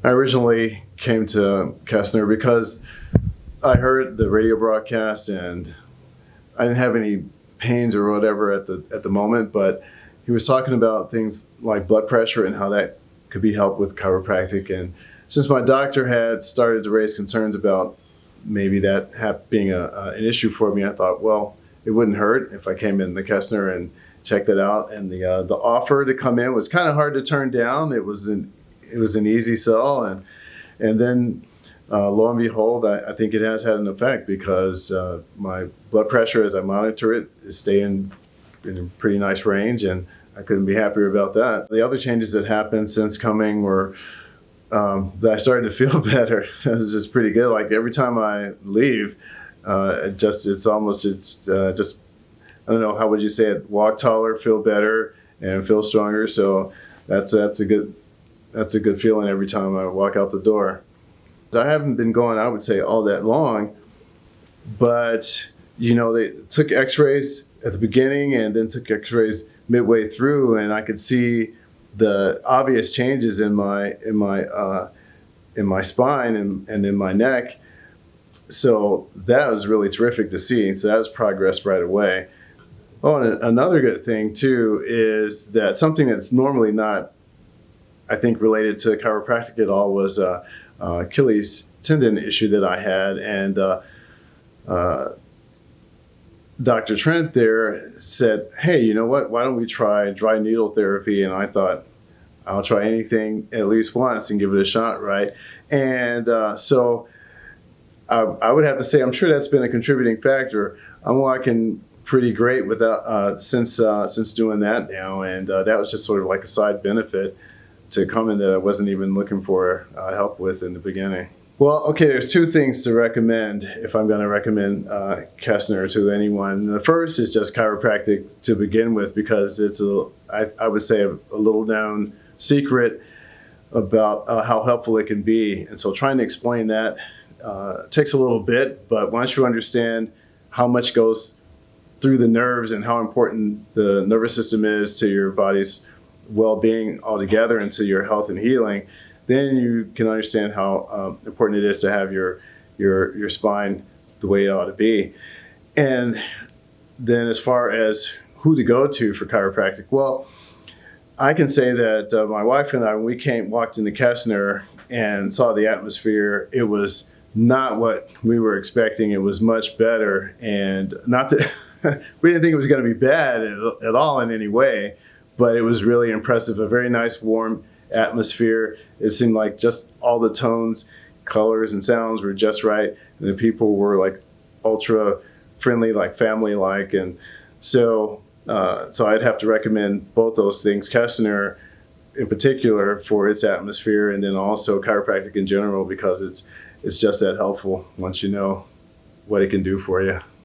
I originally came to Kestner because I heard the radio broadcast and I didn't have any pains or whatever at the moment, but he was talking about things like blood pressure and how that could be helped with chiropractic. And since my doctor had started to raise concerns about maybe that being an issue for me, I thought, well, it wouldn't hurt if I came in the Kestner and checked it out. And the offer to come in was kind of hard to turn down. It was an easy sell, and then lo and behold, I think it has had an effect because my blood pressure, as I monitor it, is staying in a pretty nice range, and I couldn't be happier about that. The other changes that happened since coming were that I started to feel better. It was just pretty good. Like every time I leave, it's just, I don't know, how would you say it? Walk taller, feel better, and feel stronger. So that's a good feeling every time I walk out the door. I haven't been going, I would say, all that long, but they took X-rays at the beginning and then took X-rays midway through, and I could see the obvious changes in my spine and in my neck. So that was really terrific to see. So that was progress right away. Oh, and another good thing too is that something that's normally not, I think, related to chiropractic at all was Achilles tendon issue that I had, and Dr. Trent there said, hey, you know what, why don't we try dry needle therapy? And I thought, I'll try anything at least once and give it a shot, right? And so I would have to say I'm sure that's been a contributing factor. I'm walking pretty great without since doing that now, and that was just sort of like a side benefit to come in that I wasn't even looking for help with in the beginning. Well, okay, there's two things to recommend if I'm going to recommend Kestner to anyone. The first is just chiropractic to begin with, because it's I would say a little known secret about how helpful it can be. And so trying to explain that takes a little bit, but once you understand how much goes through the nerves and how important the nervous system is to your body's well-being altogether and to your health and healing, then you can understand how important it is to have your spine the way it ought to be. And then as far as who to go to for chiropractic, well, I can say that my wife and I, when we walked into Kestner and saw the atmosphere, it was not what we were expecting. It was much better, and not that we didn't think it was going to be bad at all in any way, but it was really impressive. A very nice, warm atmosphere. It seemed like just all the tones, colors, and sounds were just right. And the people were like ultra friendly, like family-like. And so I'd have to recommend both those things. Kestner in particular for its atmosphere, and then also chiropractic in general, because it's just that helpful once you know what it can do for you.